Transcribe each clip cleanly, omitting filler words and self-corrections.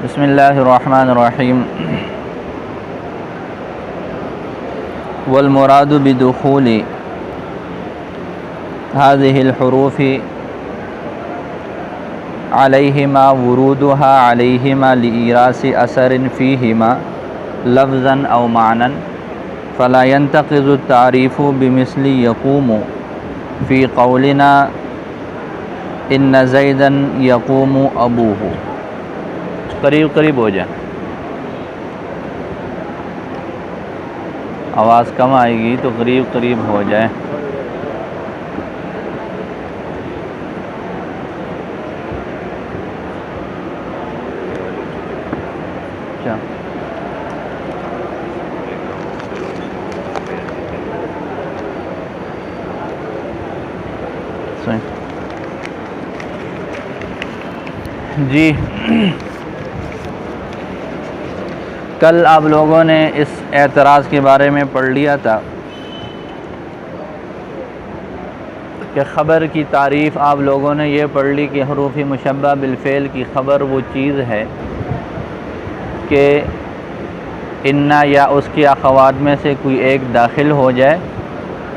بسم اللہ الرحمن الرحیم والمراد بدخول هذه الحروف علیہما ورودها علیہما لإیراث اثر فیہما لفظا او معنی فلا ينتقض التعریف بمثل یقوم فی قولنا ان زیدا یقوم ابوہ۔ قریب ہو جائے، آواز کم آئے گی تو قریب ہو جائے۔ جی کل آپ لوگوں نے اس اعتراض کے بارے میں پڑھ لیا تھا کہ خبر کی تعریف آپ لوگوں نے یہ پڑھ لی کہ حروف مشبہ بالفعل کی خبر وہ چیز ہے کہ انا یا اس کے اخوات میں سے کوئی ایک داخل ہو جائے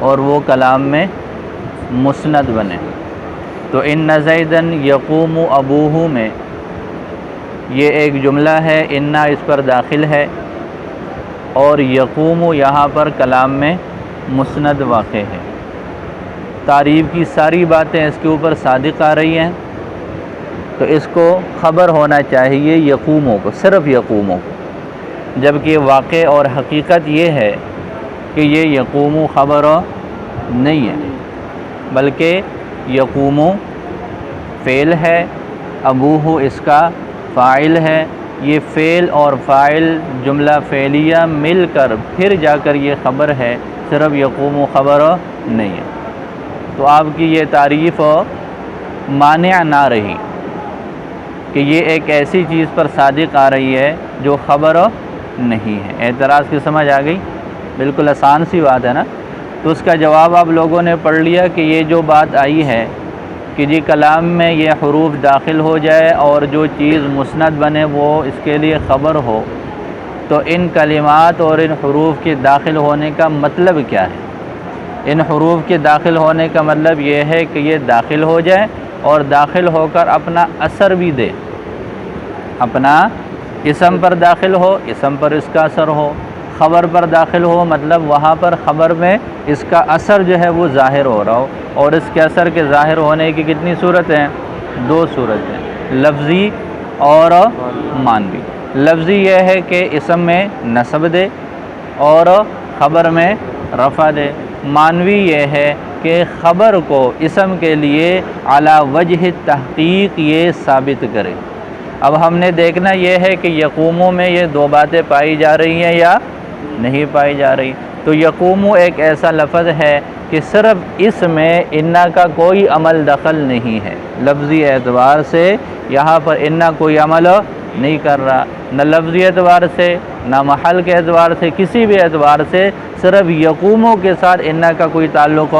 اور وہ کلام میں مسند بنے۔ تو ان زیدن یقوم ابوہ میں یہ ایک جملہ ہے، انا اس پر داخل ہے اور یقوم یہاں پر کلام میں مسند واقع ہے۔ تعریف کی ساری باتیں اس کے اوپر صادق آ رہی ہیں، تو اس کو خبر ہونا چاہیے یقوموں کو، صرف یقوموں کو، جبکہ واقع اور حقیقت یہ ہے کہ یہ یقوم خبر نہیں ہے، بلکہ یقوم فعل ہے، ابوہ اس کا فاعل ہے۔ یہ فعل اور فاعل جملہ فعلیہ مل کر پھر جا کر یہ خبر ہے، صرف یقوم خبر نہیں ہے۔ تو آپ کی یہ تعریف مانع نہ رہی کہ یہ ایک ایسی چیز پر صادق آ رہی ہے جو خبر نہیں ہے۔ اعتراض کی سمجھ آ گئی؟ بالکل آسان سی بات ہے نا۔ تو اس کا جواب آپ لوگوں نے پڑھ لیا کہ یہ جو بات آئی ہے کہ جی کلام میں یہ حروف داخل ہو جائے اور جو چیز مسند بنے وہ اس کے لیے خبر ہو، تو ان کلمات اور ان حروف کے داخل ہونے کا مطلب کیا ہے؟ ان حروف کے داخل ہونے کا مطلب یہ ہے کہ یہ داخل ہو جائے اور داخل ہو کر اپنا اثر بھی دے، اپنا اسم پر داخل ہو، اسم پر اس کا اثر ہو، خبر پر داخل ہو، مطلب وہاں پر خبر میں اس کا اثر جو ہے وہ ظاہر ہو رہا ہو۔ اور اس کے اثر کے ظاہر ہونے کی کتنی صورتیں؟ دو صورتیں، لفظی اور معنوی۔ لفظی یہ ہے کہ اسم میں نصب دے اور خبر میں رفع دے۔ معنوی یہ ہے کہ خبر کو اسم کے لیے علی وجہ تحقیق یہ ثابت کرے۔ اب ہم نے دیکھنا یہ ہے کہ یقوموں میں یہ دو باتیں پائی جا رہی ہیں یا نہیں پائی جا رہی۔ تو یقوم ایک ایسا لفظ ہے کہ صرف اس میں انا کا کوئی عمل دخل نہیں ہے، لفظی اعتبار سے یہاں پر انا کوئی عمل نہیں کر رہا، نہ لفظی اعتبار سے نہ محل کے اعتبار سے، کسی بھی اعتبار سے صرف یقوموں کے ساتھ انا کا کوئی تعلق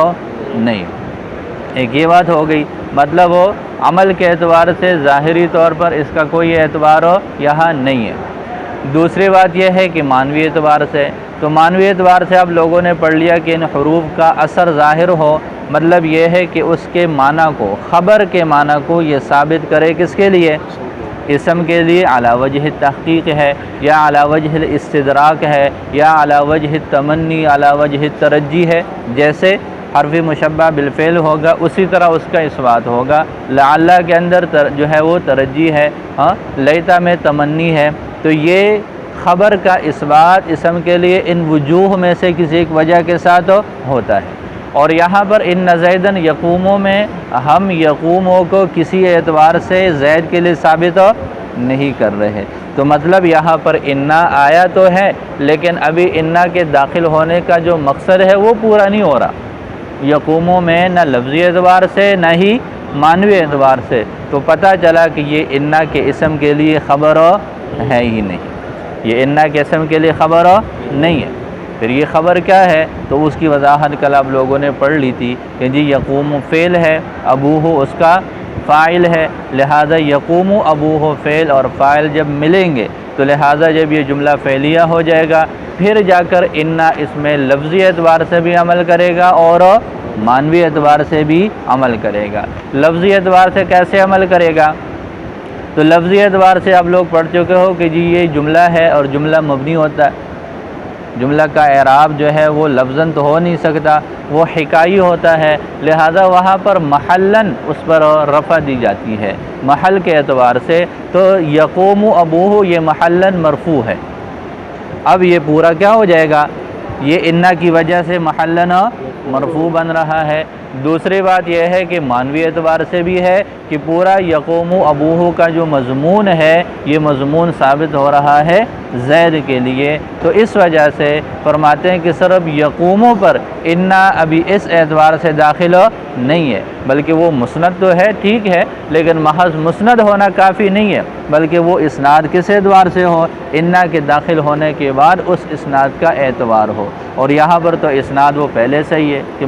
نہیں۔ ایک یہ بات ہو گئی، مطلب عمل کے اعتبار سے ظاہری طور پر اس کا کوئی اعتبار یہاں نہیں ہے۔ دوسری بات یہ ہے کہ معنوی اعتبار سے، تو معنوی اعتبار سے آپ لوگوں نے پڑھ لیا کہ ان حروف کا اثر ظاہر ہو، مطلب یہ ہے کہ اس کے معنی کو، خبر کے معنی کو یہ ثابت کرے، کس کے لیے؟ اسم کے لیے علی وجہ تحقیق ہے یا علی وجہ الاستدراک ہے یا علی وجہ تمنی، علی وجہ ترجی ہے۔ جیسے حرف مشبہ بالفعل ہوگا اسی طرح اس کا اثبات ہوگا۔ لعل کے اندر جو ہے وہ ترجی ہے، لیتا میں تمنی ہے۔ تو یہ خبر کا اثبات اسم کے لیے ان وجوہ میں سے کسی ایک وجہ کے ساتھ ہوتا ہے۔ اور یہاں پر ان زیدن یقوموں میں ہم یقوموں کو کسی اعتبار سے زید کے لیے ثابت نہیں کر رہے، تو مطلب یہاں پر انا آیا تو ہے لیکن ابھی انا کے داخل ہونے کا جو مقصد ہے وہ پورا نہیں ہو رہا یقوموں میں، نہ لفظی اعتبار سے نہ ہی معنوی اعتبار سے۔ تو پتہ چلا کہ یہ انا کے اسم کے لیے خبر ہے ہی نہیں، یہ انا کے اسم کے لیے خبر نہیں ہے۔ پھر یہ خبر کیا ہے؟ تو اس کی وضاحت کل آپ لوگوں نے پڑھ لی تھی کہ جی یقوم فعل ہے، ابوہ اس کا فاعل ہے، لہذا یقوم ابوہ فعل اور فاعل جب ملیں گے تو لہذا جب یہ جملہ فعلیہ ہو جائے گا، پھر جا کر انا اس میں لفظی اعتبار سے بھی عمل کرے گا اور معنوی اعتبار سے بھی عمل کرے گا۔ لفظی اعتبار سے کیسے عمل کرے گا؟ تو لفظی اعتبار سے آپ لوگ پڑھ چکے ہو کہ جی یہ جملہ ہے اور جملہ مبنی ہوتا ہے، جملہ کا اعراب جو ہے وہ لفظاً تو ہو نہیں سکتا، وہ حکائی ہوتا ہے، لہذا وہاں پر محلاً اس پر رفع دی جاتی ہے محل کے اعتبار سے۔ تو یقوم ابوہ یہ محلاً مرفوع ہے۔ اب یہ پورا کیا ہو جائے گا؟ یہ انا کی وجہ سے محلاً مرفوع بن رہا ہے۔ دوسری بات یہ ہے کہ معنوی اعتبار سے بھی ہے کہ پورا یقوم ابوہ کا جو مضمون ہے یہ مضمون ثابت ہو رہا ہے زید کے لیے، تو اس وجہ سے فرماتے ہیں کہ صرف یقوموں پر انا ابھی اس اعتبار سے داخل نہیں ہے، بلکہ وہ مسند تو ہے، ٹھیک ہے، لیکن محض مسند ہونا کافی نہیں ہے، بلکہ وہ اسناد کس اعتبار سے ہو؟ انا کے داخل ہونے کے بعد اس اسناد کا اعتبار ہو، اور یہاں پر تو اسناد وہ پہلے سے ہی ہے کہ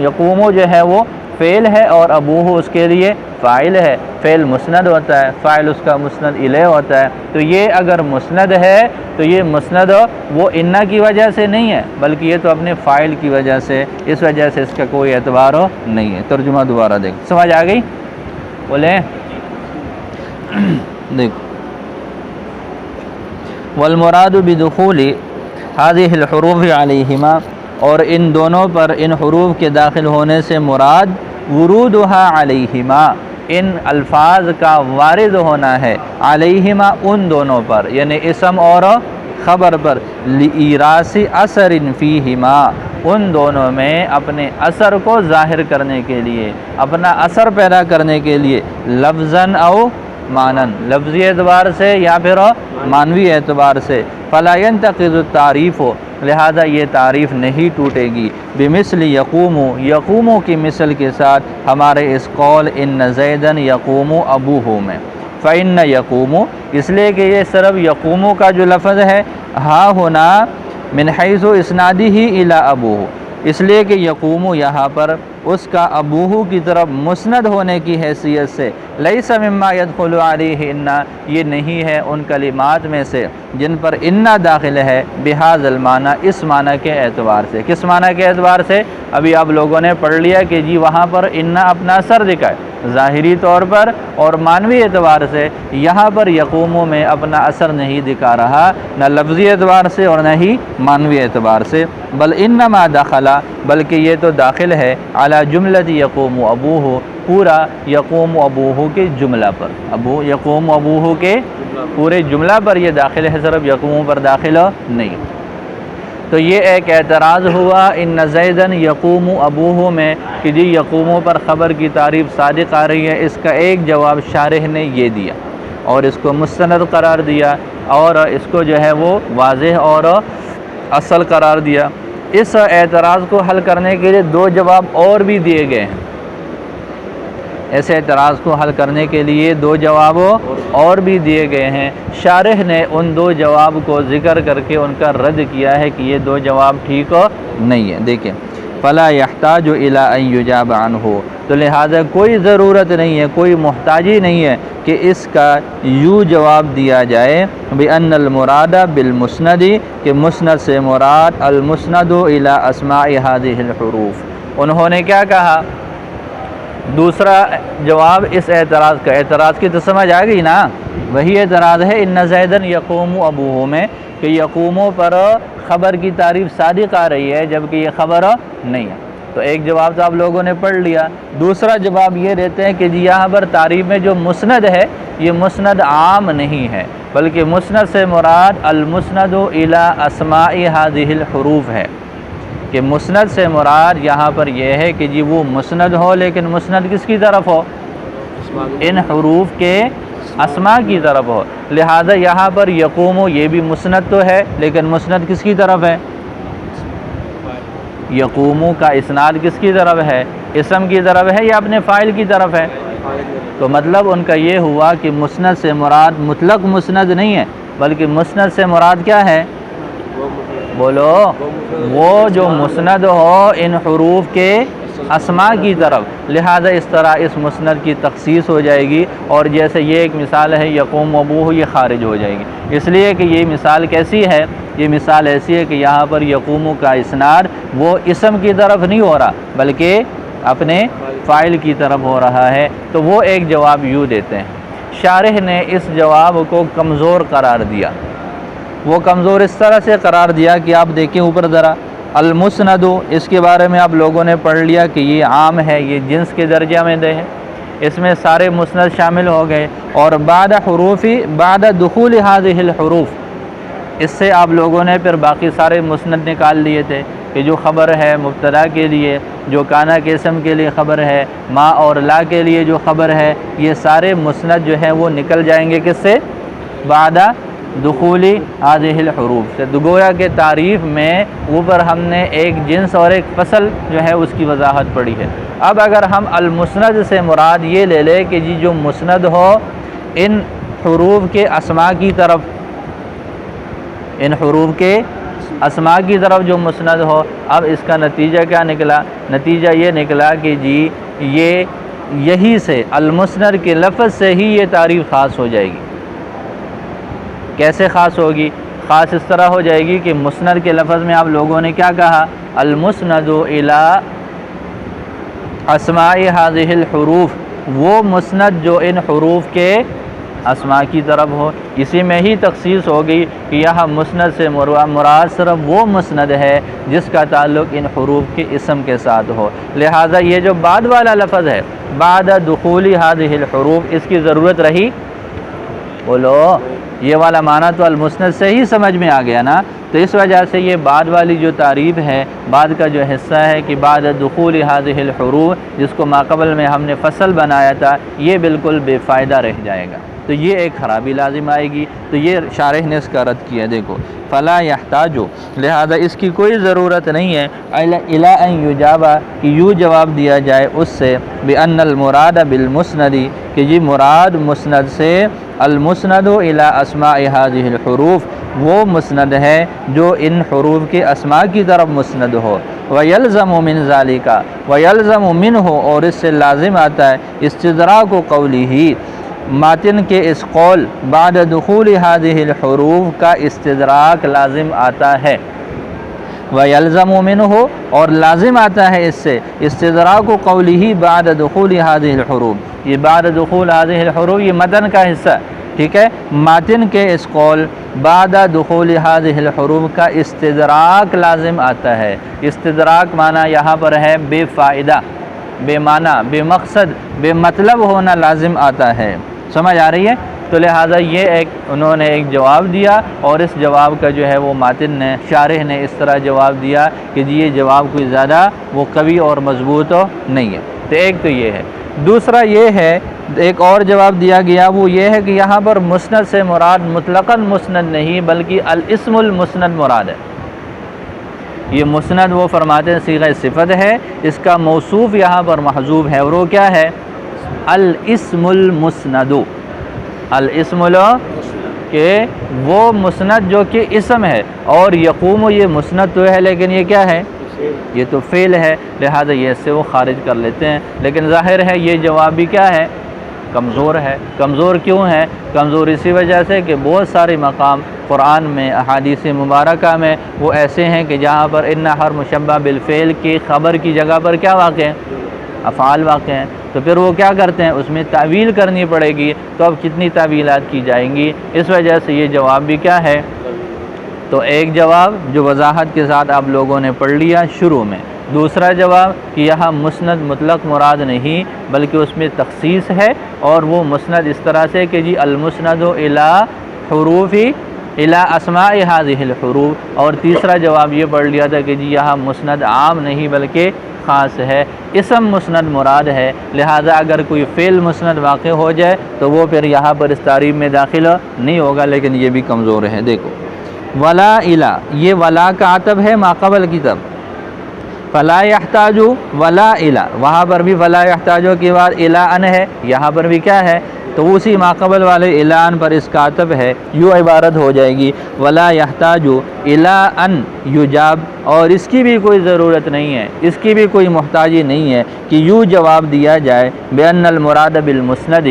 یقومو جو ہے وہ فعل ہے اور ابوہ اس کے لیے فاعل ہے، فعل مسند ہوتا ہے، فاعل اس کا مسند الیہ ہوتا ہے، تو یہ اگر مسند ہے تو یہ مسند وہ انا کی وجہ سے نہیں ہے، بلکہ یہ تو اپنے فاعل کی وجہ سے، اس وجہ سے اس کا کوئی اعتبار نہیں ہے۔ ترجمہ دوبارہ دیکھ، سمجھ آ گئی؟ بولیں دیکھو، والمراد بدخول هذه الحروف علیہما، اور ان دونوں پر ان حروف کے داخل ہونے سے مراد ورودها علیہما، ان الفاظ کا وارد ہونا ہے، علیہما ان دونوں پر، یعنی اسم اور خبر پر، لإیراث اثر فیہما، ان دونوں میں اپنے اثر کو ظاہر کرنے کے لیے، اپنا اثر پیدا کرنے کے لیے، لفظاً او معنن، لفظی اعتبار سے یا پھر معنوی اعتبار سے، فلا ينتقض التعریف، لہذا یہ تعریف نہیں ٹوٹے گی، بمثل یقوم، یقوم کی مثل کے ساتھ ہمارے اس قول ان زیدن یقوم ابوہ میں، فإن یقوم، اس لیے کہ یہ صرف یقوم کا جو لفظ ہے، ہا ہونا من حیث اسنادہ الی ابوہ، اس لیے کہ یقوم یہاں پر اس کا ابوہ کی طرف مسند ہونے کی حیثیت سے، لیس مما يدخل علیہ انا، یہ نہیں ہے ان کلمات میں سے جن پر انا داخل ہے، بہذا المعنی، اس معنی کے اعتبار سے۔ کس معنی کے اعتبار سے؟ ابھی آپ لوگوں نے پڑھ لیا کہ جی وہاں پر انا اپنا اثر دکھائے ظاہری طور پر اور معنوی اعتبار سے، یہاں پر یقوموں میں اپنا اثر نہیں دکھا رہا، نہ لفظی اعتبار سے اور نہ ہی معنوی اعتبار سے، بل انما دخلا، بلکہ یہ تو داخل ہے، علی جملۃ یقوم ابوہ، پورا یقوم ابوہ کے جملہ پر، یقوم ابوہ کے پورے جملہ پر یہ داخل ہے، صرف یقوم پر داخل نہیں۔ تو یہ ایک اعتراض ہوا ان زیدن یقوم ابوہ میں کہ جی یقوموں پر خبر کی تعریف صادق آ رہی ہے، اس کا ایک جواب شارح نے یہ دیا اور اس کو مستند قرار دیا اور اس کو جو ہے وہ واضح اور اصل قرار دیا۔ اس اعتراض کو حل کرنے کے لیے دو جواب اور بھی دیے گئے ہیں، ایسے اعتراض کو حل کرنے کے لیے دو جواب اور بھی دیے گئے ہیں، شارح نے ان دو جواب کو ذکر کر کے ان کا رد کیا ہے کہ یہ دو جواب ٹھیک نہیں ہے۔ دیکھیں، فلا يحتاج الى ان يجاب عنہ، تو لہذا کوئی ضرورت نہیں ہے، کوئی محتاجی نہیں ہے کہ اس کا یوں جواب دیا جائے بأن المراد بالمسند، کہ مسند سے مراد المسند الى اسماء هذه الحروف۔ انہوں نے کیا کہا؟ دوسرا جواب اس اعتراض کا، اعتراض کی تو سمجھ آ گئی نا، وہی اعتراض ہے ان زیدن یقوم ابوہ میں کہ یقوموں پر خبر کی تعریف صادق آ رہی ہے جبکہ یہ خبر نہیں ہے۔ تو ایک جواب تو آپ لوگوں نے پڑھ لیا، دوسرا جواب یہ دیتے ہیں کہ جی یہاں پر تعریف میں جو مسند ہے یہ مسند عام نہیں ہے، بلکہ مسند سے مراد المسند الی اسماء هذه الحروف ہے، کہ مسند سے مراد یہاں پر یہ ہے کہ جی وہ مسند ہو، لیکن مسند کس کی طرف ہو؟ ان حروف کے اسماء کی طرف ہو، لہذا یہاں پر یقوم یہ بھی مسند تو ہے لیکن مسند کس کی طرف ہے؟ یقوم کا اسناد کس کی طرف ہے؟ اسم کی طرف ہے یا اپنے فاعل کی طرف ہے؟ تو مطلب ان کا یہ ہوا کہ مسند سے مراد مطلق مسند نہیں ہے، بلکہ مسند سے مراد کیا ہے؟ بولو، وہ جو مسند ہو ان حروف کے اسماء کی طرف، لہذا اس طرح اس مسند کی تخصیص ہو جائے گی، اور جیسے یہ ایک مثال ہے یقوم ابوہ، یہ خارج ہو جائے گی، اس لیے کہ یہ مثال کیسی ہے، یہ مثال ایسی ہے کہ یہاں پر یقوم کا اسناد وہ اسم کی طرف نہیں ہو رہا بلکہ اپنے فاعل کی طرف ہو رہا ہے، تو وہ ایک جواب یوں دیتے ہیں۔ شارح نے اس جواب کو کمزور قرار دیا، وہ کمزور اس طرح سے قرار دیا کہ آپ دیکھیں اوپر ذرا، المسند، اس کے بارے میں آپ لوگوں نے پڑھ لیا کہ یہ عام ہے، یہ جنس کے درجہ میں دے ہے، اس میں سارے مسند شامل ہو گئے، اور بعد دخول هذه الحروف، اس سے آپ لوگوں نے پھر باقی سارے مسند نکال لیے تھے کہ جو خبر ہے مبتدا کے لیے، جو کانا کے اسم کے لیے خبر ہے، ما اور لا کے لیے جو خبر ہے، یہ سارے مسند جو ہیں وہ نکل جائیں گے کس سے؟ بعد دخول هذه الحروف سے۔ گویا کے تعریف میں اوپر ہم نے ایک جنس اور ایک فصل جو ہے اس کی وضاحت پڑھی ہے۔ اب اگر ہم المسند سے مراد یہ لے لے کہ جی جو مسند ہو ان حروف کے اسماء کی طرف، ان حروف کے اسماء کی طرف جو مسند ہو، اب اس کا نتیجہ کیا نکلا؟ نتیجہ یہ نکلا کہ جی یہی سے المسند کے لفظ سے ہی یہ تعریف خاص ہو جائے گی۔ کیسے خاص ہوگی؟ خاص اس طرح ہو جائے گی کہ مسند کے لفظ میں آپ لوگوں نے کیا کہا؟ المسند الی اسماء هذه الحروف، وہ مسند جو ان حروف کے اسماء کی طرف ہو، اسی میں ہی تخصیص ہو گئی کہ یہاں مسند سے مراد صرف وہ مسند ہے جس کا تعلق ان حروف کے اسم کے ساتھ ہو، لہٰذا یہ جو بعد والا لفظ ہے بعد دخول هذه الحروف، اس کی ضرورت رہی؟ بولو، یہ والا معنی تو المسند سے ہی سمجھ میں آ گیا نا، تو اس وجہ سے یہ بعد والی جو تعریف ہے، بعد کا جو حصہ ہے کہ بعد دخول هذه الحروف، جس کو ماقبل میں ہم نے فصل بنایا تھا، یہ بالکل بے فائدہ رہ جائے گا، تو یہ ایک خرابی لازم آئے گی، تو یہ شارح نے اس کا رد کیا۔ دیکھو، فلا یحتاج، لہذا اس کی کوئی ضرورت نہیں ہے، الی ان یجاب، کہ یوں جواب دیا جائے اس سے، بان المراد بالمسند، کہ یہ مراد مسند سے المسند الی اسماء هذه الحروف، وہ مسند ہے جو ان حروف کے اسماء کی طرف مسند ہو، ویلزم من ذالک، ویلزم منہ، اور اس سے لازم آتا ہے استدراک قولہ، ماتن کے اس قول بعد دخول هذه الحروف کا استدراک لازم آتا ہے، ویلزم منہ، اور لازم آتا ہے اس سے استدراک قولہ بعد دخول هذه الحروف، یہ بعد دخول هذه الحروف یہ متن کا حصہ، ٹھیک ہے، ماتن کے اس قول بعد دخول هذه الحروف کا استدراک لازم آتا ہے۔ استدراک معنی یہاں پر ہے بے فائدہ، بے معنی، بے مقصد، بے مطلب ہونا لازم آتا ہے، سمجھ آ رہی ہے؟ تو لہٰذا یہ انہوں نے ایک جواب دیا، اور اس جواب کا جو ہے وہ ماتن نے، شارح نے اس طرح جواب دیا کہ جی یہ جواب کوئی زیادہ وہ قوی اور مضبوط نہیں ہے، تو ایک تو یہ ہے۔ دوسرا یہ ہے، ایک اور جواب دیا گیا، وہ یہ ہے کہ یہاں پر مسند سے مراد مطلقاً مسند نہیں بلکہ الاسم المسند مراد ہے۔ یہ مسند وہ فرماتے ہیں صیغہ صفت ہے، اس کا موصوف یہاں پر محذوف ہے، اور وہ کیا ہے؟ الاسم المسند، الاسم کہ وہ مسند جو کہ اسم ہے، اور یقوم یہ مسند تو ہے لیکن یہ کیا ہے؟ یہ تو فعل ہے، لہذا یہ سے وہ خارج کر لیتے ہیں، لیکن ظاہر ہے یہ جواب بھی کیا ہے؟ کمزور ہے۔ کمزور کیوں ہے؟ کمزور اسی وجہ سے کہ بہت سارے مقام قرآن میں، احادیث مبارکہ میں وہ ایسے ہیں کہ جہاں پر ان ہر مشبہ بالفعل کی خبر کی جگہ پر کیا واقع ہیں؟ افعال واقع ہیں، تو پھر وہ کیا کرتے ہیں؟ اس میں تعویل کرنی پڑے گی، تو اب کتنی تعویلات کی جائیں گی، اس وجہ سے یہ جواب بھی کیا ہے؟ تو ایک جواب جو وضاحت کے ساتھ آپ لوگوں نے پڑھ لیا شروع میں، دوسرا جواب کہ یہاں مسند مطلق مراد نہیں بلکہ اس میں تخصیص ہے، اور وہ مسند اس طرح سے کہ جی المسند الی حروف الی اسماء هذه الحروف، اور تیسرا جواب یہ پڑھ لیا تھا کہ جی یہاں مسند عام نہیں بلکہ خاص ہے، اسم مسند مراد ہے، لہذا اگر کوئی فعل مسند واقع ہو جائے تو وہ پھر یہاں پر اس تعریف میں داخل نہیں ہوگا، لیکن یہ بھی کمزور ہے۔ دیکھو، ولا الا، یہ ولا کا عطف ہے ماقبل کی طرف، فلا یحتاج ولا الا، وہاں پر بھی فلا یحتاج کے بعد الا ان ہے، یہاں پر بھی کیا ہے؟ تو اسی ماقبل والے اعلان پر اس کا عطف ہے، یوں عبارت ہو جائے گی ولا یحتاج الا ان یجاب، اور اس کی بھی کوئی ضرورت نہیں ہے، اس کی بھی کوئی محتاجی نہیں ہے کہ یوں جواب دیا جائے بان المراد بالمسند،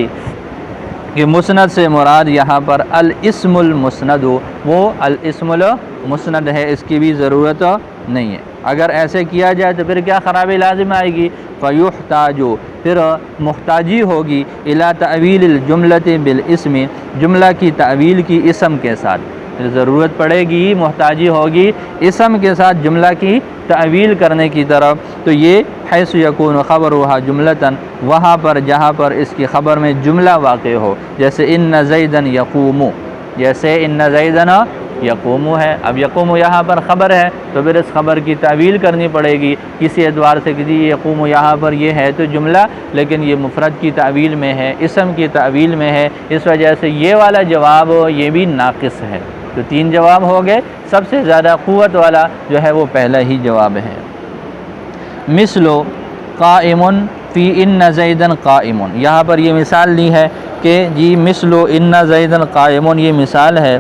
کہ مسند سے مراد یہاں پر الاسم المسند، وہ الاسم المسند ہے، اس کی بھی ضرورت نہیں ہے۔ اگر ایسے کیا جائے تو پھر کیا خرابی لازم آئے گی؟ فیحتاج، پھر محتاجی ہوگی الی تعویل الجملۃ بالاسم، جملہ کی تعویل کی اسم کے ساتھ، پھر ضرورت پڑے گی، محتاجی ہوگی اسم کے ساتھ جملہ کی تعویل کرنے کی طرف، تو یہ حیث یکون خبرها جملۃ، وہاں پر جہاں پر اس کی خبر میں جملہ واقع ہو، جیسے ان زیدا یقوم، جیسے ان زیدا یقوم ہے، اب یقوم یہاں پر خبر ہے تو پھر اس خبر کی تعویل کرنی پڑے گی کسی اعتبار سے کہ جی یقوم یہاں پر یہ ہے تو جملہ، لیکن یہ مفرد کی تعویل میں ہے، اسم کی تعویل میں ہے، اس وجہ سے یہ والا جواب یہ بھی ناقص ہے۔ تو تین جواب ہو گئے، سب سے زیادہ قوت والا جو ہے وہ پہلا ہی جواب ہے۔ مثل قائم فی ان زیدا قائم، یہاں پر یہ مثال لی ہے کہ جی مثل ان زیدا قائم، یہ مثال ہے،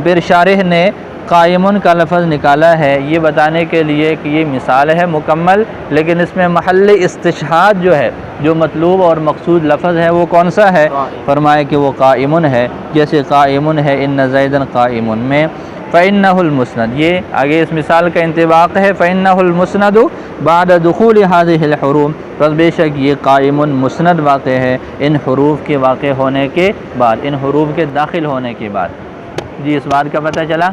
پھر شارح نے قائمن کا لفظ نکالا ہے یہ بتانے کے لیے کہ یہ مثال ہے مکمل، لیکن اس میں محل استشہاد جو ہے، جو مطلوب اور مقصود لفظ ہے وہ کون سا ہے؟ فرمائے کہ وہ قائمن ہے، جیسے قائمن ہے ان زیدا قائمن میں، فإنہ المسند، یہ آگے اس مثال کا انطباق ہے، فإنہ المسند بعد دخول هذه الحروف، پس بے شک یہ قائمن مسند واقع ہے ان حروف کے واقع ہونے کے بعد، ان حروف کے داخل ہونے کے بعد۔ جی اس بات کا پتہ چلا؟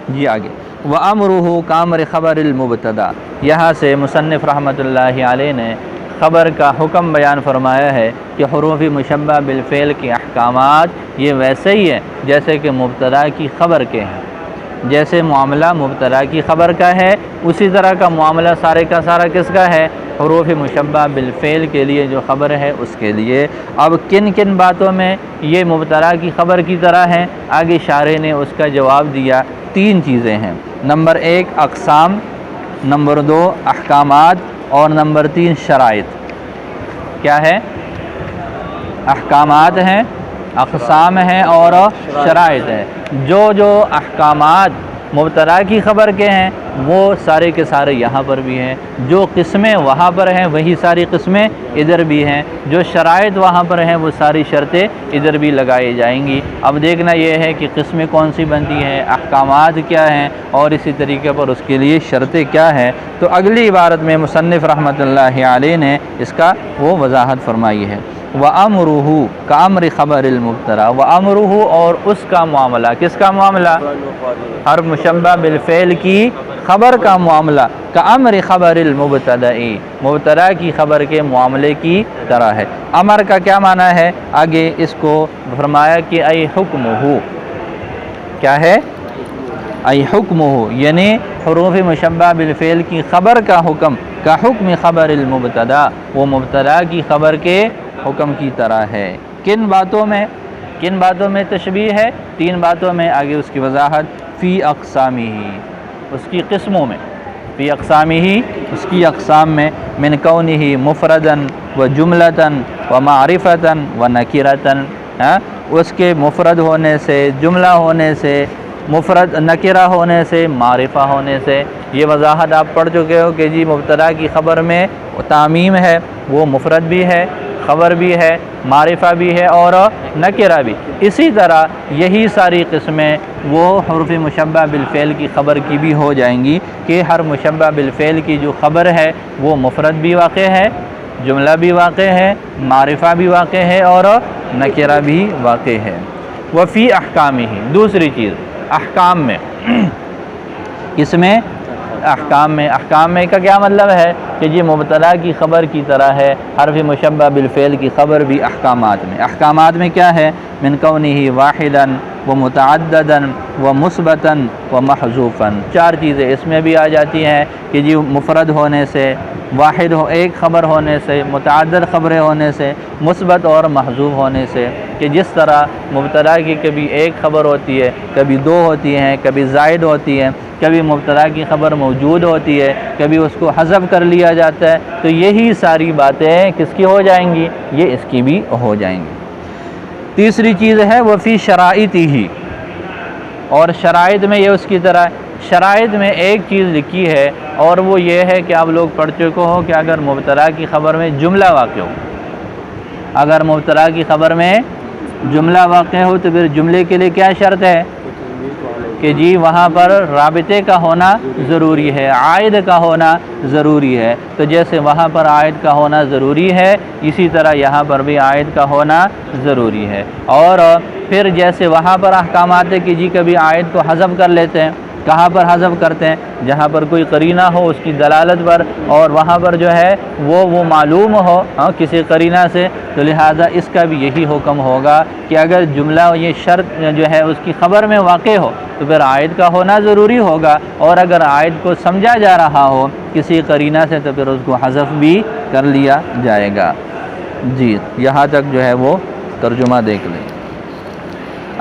جی آگے وَأَمْرُهُ كَأَمْرِ خبر المبتدا، یہاں سے مصنف رحمۃ اللہ علیہ نے خبر کا حکم بیان فرمایا ہے کہ حروف مشبہ بالفعل کے احکامات یہ ویسے ہی ہیں جیسے کہ مبتدا کی خبر کے ہیں، جیسے معاملہ مبتدا کی خبر کا ہے اسی طرح کا معاملہ سارے کا سارا کس کا ہے؟ حروف مشبہ بالفعل کے لیے جو خبر ہے اس کے لیے۔ اب کن کن باتوں میں یہ مبتدا کی خبر کی طرح ہیں؟ آگے شارح نے اس کا جواب دیا، تین چیزیں ہیں، نمبر ایک اقسام، نمبر دو احکامات، اور نمبر تین شرائط۔ کیا ہے؟ احکامات ہیں، اقسام ہیں اور شرائط ہیں۔ جو احکامات مبتدا کی خبر کے ہیں وہ سارے کے سارے یہاں پر بھی ہیں، جو قسمیں وہاں پر ہیں وہی ساری قسمیں ادھر بھی ہیں، جو شرائط وہاں پر ہیں وہ ساری شرطیں ادھر بھی لگائی جائیں گی۔ اب دیکھنا یہ ہے کہ قسمیں کون سی بنتی ہیں، احکامات کیا ہیں، اور اسی طریقے پر اس کے لیے شرطیں کیا ہیں۔ تو اگلی عبارت میں مصنف رحمۃ اللہ علیہ نے اس کا وہ وضاحت فرمائی ہے، وَأَمْرُهُ كَأَمْرِ خبر المبتدا، وَأَمْرُهُ اور اس کا معاملہ، کس کا معاملہ؟ ہر مشبہ بالفعل کی خبر کا معاملہ، کأمر خبر المبتدا، مبتدا کی خبر کے معاملے کی طرح ہے۔ امر کا کیا معنی ہے؟ آگے اس کو فرمایا کہ ای حکمہ، کیا ہے؟ ای حکمہ، یعنی حروف مشبہ بالفعل کی خبر کا حکم کا حکم خبر المبتدا، وہ مبتدا کی خبر کے حکم کی طرح ہے۔ کن باتوں میں تشبیہ ہے؟ تین باتوں میں، آگے اس کی وضاحت، فی اقسامہ، اس کی قسموں میں، فی اقسامہ، اس کی اقسام میں، من کونہ مفردا و جملتا و معرفتا و نکرتا، اس کے مفرد ہونے سے، جملہ ہونے سے، مفرد نکرہ ہونے سے، معرفہ ہونے سے۔ یہ وضاحت آپ پڑھ چکے ہو کہ جی مبتدا کی خبر میں تعمیم ہے، وہ مفرد بھی ہے، خبر بھی ہے، معرفہ بھی ہے اور نکرہ بھی۔ اسی طرح یہی ساری قسمیں وہ حروف مشبہ بالفعل کی خبر کی بھی ہو جائیں گی کہ ہر مشبہ بالفعل کی جو خبر ہے وہ مفرد بھی واقع ہے، جملہ بھی واقع ہے، معرفہ بھی واقع ہے اور نکرہ بھی واقع ہے۔ وفی احکامہ، دوسری چیز احکام میں، اس میں احکام میں کا کیا مطلب ہے کہ یہ مبتدا کی خبر کی طرح ہے، حرف مشبہ بالفعل کی خبر بھی احکامات میں کیا ہے؟ من کونہ واحدا و متعددا و مثبتا و محذوفا، چار چیزیں اس میں بھی آ جاتی ہیں کہ جی مفرد ہونے سے، واحد ہو ایک خبر ہونے سے، متعدد خبریں ہونے سے، مثبت اور محذوف ہونے سے، کہ جس طرح مبتدا کی کبھی ایک خبر ہوتی ہے، کبھی دو ہوتی ہیں، کبھی زائد ہوتی ہیں، کبھی مبتدا کی خبر موجود ہوتی ہے، کبھی اس کو حذف کر لیا جاتا ہے، تو یہی ساری باتیں کس کی ہو جائیں گی؟ یہ اس کی بھی ہو جائیں گی۔ تیسری چیز ہے وفی شرائطہ، اور شرائط میں یہ اس کی طرح شرائط میں ایک چیز لکھی ہے، اور وہ یہ ہے کہ آپ لوگ پڑھ چکے ہو کہ اگر مبتدا کی خبر میں جملہ واقع ہو، اگر مبتدا کی خبر میں جملہ واقع ہو تو پھر جملے کے لیے کیا شرط ہے کہ جی وہاں پر رابطے کا ہونا ضروری ہے، عائد کا ہونا ضروری ہے۔ تو جیسے وہاں پر عائد کا ہونا ضروری ہے، اسی طرح یہاں پر بھی عائد کا ہونا ضروری ہے۔ اور پھر جیسے وہاں پر احکامات ہے کہ جی کبھی عائد کو حذف کر لیتے ہیں، کہاں پر حذف کرتے ہیں؟ جہاں پر کوئی قرینہ ہو اس کی دلالت پر، اور وہاں پر جو ہے وہ معلوم ہو کسی قرینہ سے، تو لہٰذا اس کا بھی یہی حکم ہوگا کہ اگر جملہ یہ شرط جو ہے اس کی خبر میں واقع ہو تو پھر عائد کا ہونا ضروری ہوگا، اور اگر عائد کو سمجھا جا رہا ہو کسی قرینہ سے تو پھر اس کو حذف بھی کر لیا جائے گا۔ جی یہاں تک جو ہے وہ ترجمہ دیکھ لیں۔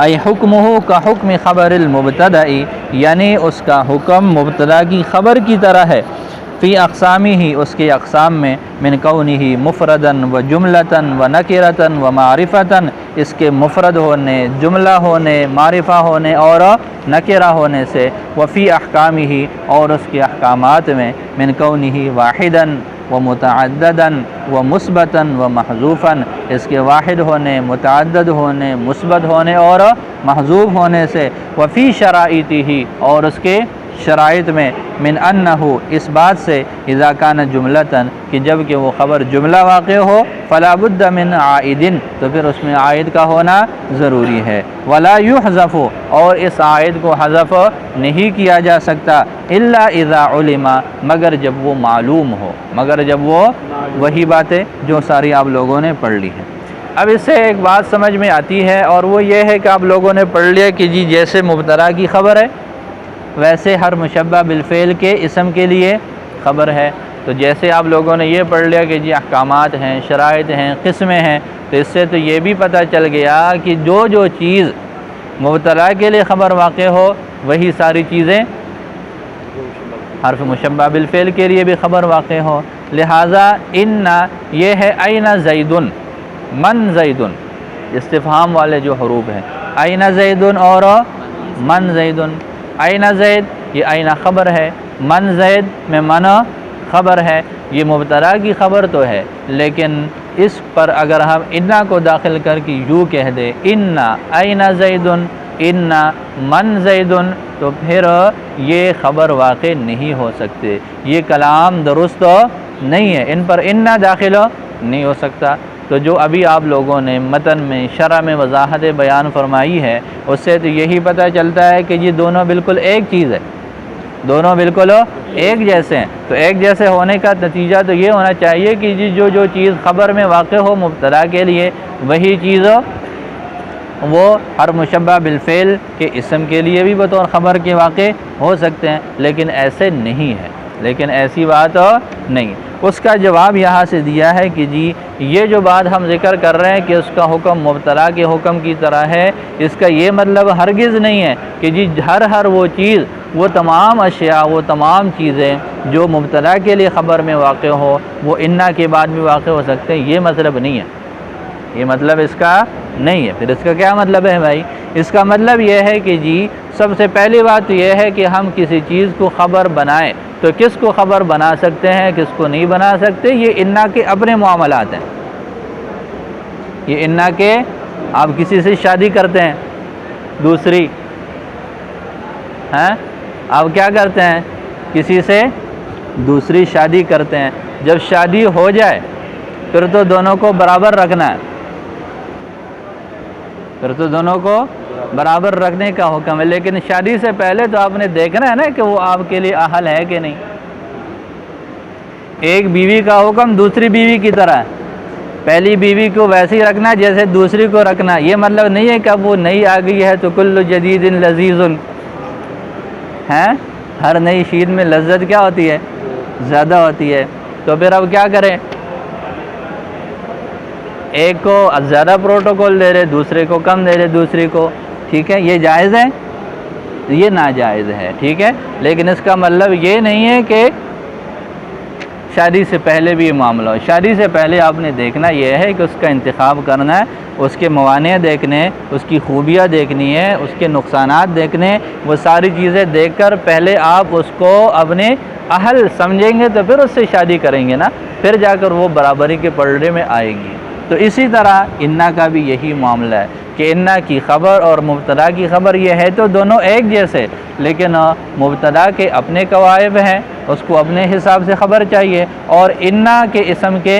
ای حکمہ کا حکم خبر المبتدأ، یعنی اس کا حکم مبتدا کی خبر کی طرح ہے، فی اقسامہ ہی اس کے اقسام میں، من کونہ مفردن و جملتن و نکرتن و معرفتن، اس کے مفرد ہونے، جملہ ہونے، معرفہ ہونے اور نکرہ ہونے سے، وفی احکامہ ہی اور اس کے احکامات میں، من کونہ واحدن و متعددن و مثبتاً و محذوفاً، اس کے واحد ہونے، متعدد ہونے، مثبت ہونے اور محذوف ہونے سے، وفی شرائطہ اور اس کے شرائط میں، من انہ اس بات سے، اذا کان جملتاً کہ جب کہ وہ خبر جملہ واقع ہو، فلا بد من عائد تو پھر اس میں عائد کا ہونا ضروری ہے، ولا یحذف اور اس عائد کو حذف نہیں کیا جا سکتا، الا اذا علم مگر جب وہ معلوم ہو، مگر جب وہ وہی باتیں جو ساری آپ لوگوں نے پڑھ لی ہیں۔ اب اس سے ایک بات سمجھ میں آتی ہے، اور وہ یہ ہے کہ آپ لوگوں نے پڑھ لیا کہ جی جیسے مبتدا کی خبر ہے ویسے ہر مشبہ بالفعل کے اسم کے لیے خبر ہے۔ تو جیسے آپ لوگوں نے یہ پڑھ لیا کہ جی احکامات ہیں، شرائط ہیں، قسمیں ہیں، تو اس سے تو یہ بھی پتہ چل گیا کہ جو چیز مبتدا کے لیے خبر واقع ہو وہی ساری چیزیں حرف مشبہ بالفعل کے لیے بھی خبر واقع ہو۔ لہٰذا ان یہ ہے این زیدن، من زیدن، استفہام والے جو حروف ہیں، این زیدن اور من زیدن۔ این زید یہ این خبر ہے، من زید میں من خبر ہے، یہ مبتدا کی خبر تو ہے، لیکن اس پر اگر ہم انا کو داخل کر کے یوں کہہ دیں انا این زیدن، انا من زیدن، تو پھر یہ خبر واقع نہیں ہو سکتے، یہ کلام درست نہیں ہے، ان پر انا داخل نہیں ہو سکتا۔ تو جو ابھی آپ لوگوں نے متن میں شرح میں وضاحت بیان فرمائی ہے، اس سے تو یہی پتہ چلتا ہے کہ یہ دونوں بالکل ایک چیز ہے، دونوں بالکل ایک جیسے ہیں۔ تو ایک جیسے ہونے کا نتیجہ تو یہ ہونا چاہیے کہ جو چیز خبر میں واقع ہو مبتدا کے لیے، وہی چیز وہ ہر مشبہ بالفعل کے اسم کے لیے بھی بطور خبر کے واقع ہو سکتے ہیں، لیکن ایسے نہیں ہے، لیکن ایسی بات نہیں۔ اس کا جواب یہاں سے دیا ہے کہ جی یہ جو بات ہم ذکر کر رہے ہیں کہ اس کا حکم مبتدا کے حکم کی طرح ہے، اس کا یہ مطلب ہرگز نہیں ہے کہ جی ہر وہ چیز، وہ تمام اشیاء، وہ تمام چیزیں جو مبتدا کے لیے خبر میں واقع ہو وہ انا کے بعد بھی واقع ہو سکتے ہیں، یہ مطلب نہیں ہے، یہ مطلب اس کا نہیں ہے۔ پھر اس کا کیا مطلب ہے بھائی؟ اس کا مطلب یہ ہے کہ جی سب سے پہلی بات یہ ہے کہ ہم کسی چیز کو خبر بنائیں تو کس کو خبر بنا سکتے ہیں، کس کو نہیں بنا سکتے، یہ انا کے اپنے معاملات ہیں۔ یہ انا کے، آپ کسی سے شادی کرتے ہیں دوسری، آپ کیا کرتے ہیں؟ کسی سے دوسری شادی کرتے ہیں، جب شادی ہو جائے پھر تو دونوں کو برابر رکھنا ہے، پھر تو دونوں کو برابر رکھنے کا حکم ہے، لیکن شادی سے پہلے تو آپ نے دیکھنا ہے نا کہ وہ آپ کے لیے اہل ہے کہ نہیں۔ ایک بیوی کا حکم دوسری بیوی کی طرح ہے، پہلی بیوی کو ویسے ہی رکھنا جیسے دوسری کو رکھنا، یہ مطلب نہیں ہے کہ اب وہ نئی آ گئی ہے تو کل جدید لذیذ ہے، ہر نئی چیز میں لذت کیا ہوتی ہے؟ زیادہ ہوتی ہے۔ تو پھر اب کیا کریں؟ ایک کو زیادہ پروٹوکول دے رہے، دوسرے کو کم دے رہے، دوسری کو، ٹھیک ہے، یہ جائز ہے؟ یہ ناجائز ہے، ٹھیک ہے، لیکن اس کا مطلب یہ نہیں ہے کہ شادی سے پہلے بھی یہ معاملہ ہو۔ شادی سے پہلے آپ نے دیکھنا یہ ہے کہ اس کا انتخاب کرنا ہے، اس کے موانع دیکھنے، اس کی خوبیاں دیکھنی ہے، اس کے نقصانات دیکھنے، وہ ساری چیزیں دیکھ کر پہلے آپ اس کو اپنے اہل سمجھیں گے تو پھر اس سے شادی کریں گے نا، پھر جا کر وہ برابری کے پلڑے میں آئے گی۔ تو اسی طرح انا کا بھی یہی معاملہ ہے کہ انا کی خبر اور مبتدا کی خبر یہ ہے تو دونوں ایک جیسے، لیکن مبتدا کے اپنے قواعد ہیں، اس کو اپنے حساب سے خبر چاہیے، اور انا کے اسم کے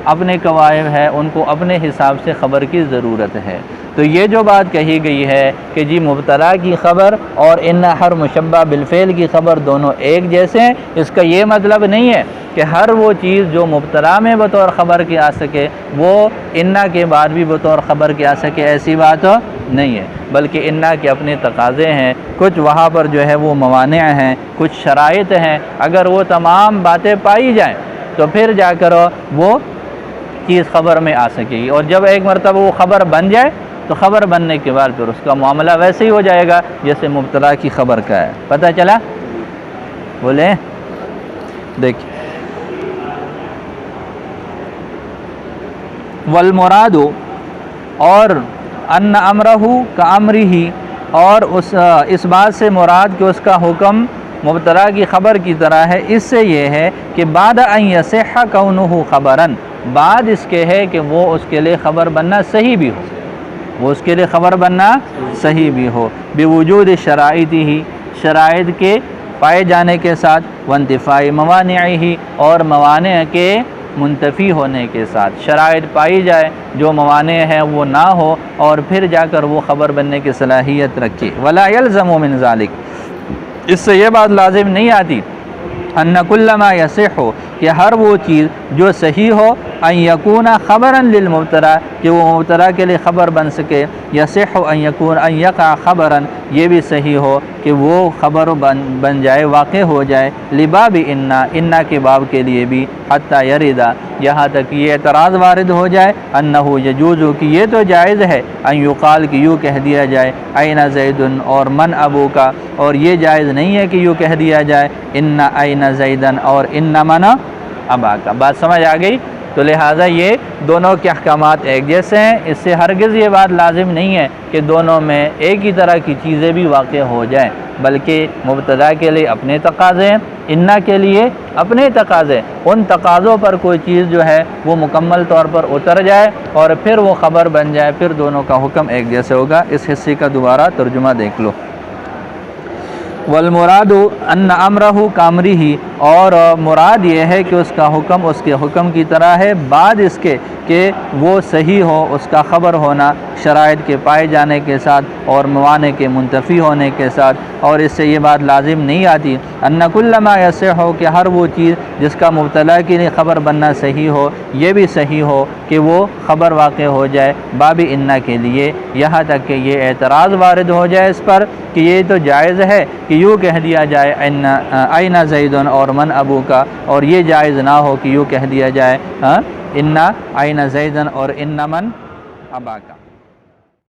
اپنے قواعد ہیں، ان کو اپنے حساب سے خبر کی ضرورت ہے۔ تو یہ جو بات کہی گئی ہے کہ جی مبتدا کی خبر اور انا ہر مشبہ بالفعل کی خبر دونوں ایک جیسے ہیں، اس کا یہ مطلب نہیں ہے کہ ہر وہ چیز جو مبتدا میں بطور خبر کی آ سکے وہ انا کے بعد بھی بطور خبر کی آ سکے، ایسی بات نہیں ہے، بلکہ انا کے اپنے تقاضے ہیں، کچھ وہاں پر جو ہے وہ موانع ہیں، کچھ شرائط ہیں، اگر وہ تمام باتیں پائی جائیں تو پھر جا کر وہ چیز خبر میں آ سکے گی، اور جب ایک مرتبہ وہ خبر بن جائے تو خبر بننے کے بعد پھر اس کا معاملہ ویسے ہی ہو جائے گا جیسے مبتدا کی خبر کا ہے۔ پتہ چلا؟ بولیں، دیکھیں، والمراد اور ان امرہ کا امرہ، اور اس بات سے مراد کہ اس کا حکم مبتدا کی خبر کی طرح ہے، اس سے یہ ہے کہ بعد ان یصح کونہ خبرا، بعد اس کے ہے کہ وہ اس کے لیے خبر بننا صحیح بھی ہو، وہ اس کے لیے خبر بننا صحیح بھی ہو، بوجود شرائطہ، شرائط کے پائے جانے کے ساتھ، وانتفاء موانعہ، اور موانع کے منتفی ہونے کے ساتھ، شرائط پائی جائے، جو موانع ہیں وہ نہ ہو، اور پھر جا کر وہ خبر بننے کی صلاحیت رکھے۔ ولا یلزم من ذلک، اس سے یہ بات لازم نہیں آتی، ان کل ما یصح، کہ ہر وہ چیز جو صحیح ہو، ان یکون خبرا للمبتدا، کہ وہ مبتدا کے لیے خبر بن سکے، یصح ان یقع خبرا، یہ بھی صحیح ہو کہ وہ خبر بن جائے، واقع ہو جائے، لباب انا کے باب کے لیے بھی، حتی یردا، یہاں تک یہ اعتراض وارد ہو جائے، انہ یجوز، کہ یہ تو جائز ہے، ان یقال، کہ یوں کہہ دیا جائے، این زید اور من ابو کا، اور یہ جائز نہیں ہے کہ یوں کہہ دیا جائے ان این زیدن اور ان من ابا کا۔ بات سمجھ آ گئی؟ تو لہٰذا یہ دونوں کے احکامات ایک جیسے ہیں، اس سے ہرگز یہ بات لازم نہیں ہے کہ دونوں میں ایک ہی طرح کی چیزیں بھی واقع ہو جائیں، بلکہ مبتدا کے لیے اپنے تقاضے ہیں، انا کے لیے اپنے تقاضے، ان تقاضوں پر کوئی چیز جو ہے وہ مکمل طور پر اتر جائے اور پھر وہ خبر بن جائے، پھر دونوں کا حکم ایک جیسے ہوگا۔ اس حصے کا دوبارہ ترجمہ دیکھ لو۔ والمراد ان امرہ کامرہ، اور مراد یہ ہے کہ اس کا حکم اس کے حکم کی طرح ہے، بعد اس کے کہ وہ صحیح ہو، اس کا خبر ہونا شرائط کے پائے جانے کے ساتھ اور موانع کے منتفی ہونے کے ساتھ، اور اس سے یہ بات لازم نہیں آتی ان کل ما یصح، کہ ہر وہ چیز جس کا مبتلا کے لیے خبر بننا صحیح ہو، یہ بھی صحیح ہو کہ وہ خبر واقع ہو جائے باب انا کے لیے، یہاں تک کہ یہ اعتراض وارد ہو جائے اس پر کہ یہ تو جائز ہے کہ یوں کہہ دیا جائے این زیدن اور من ابو کا، اور یہ جائز نہ ہو کہ یوں کہہ دیا جائے ان این زیدن اور ان من ابا کا۔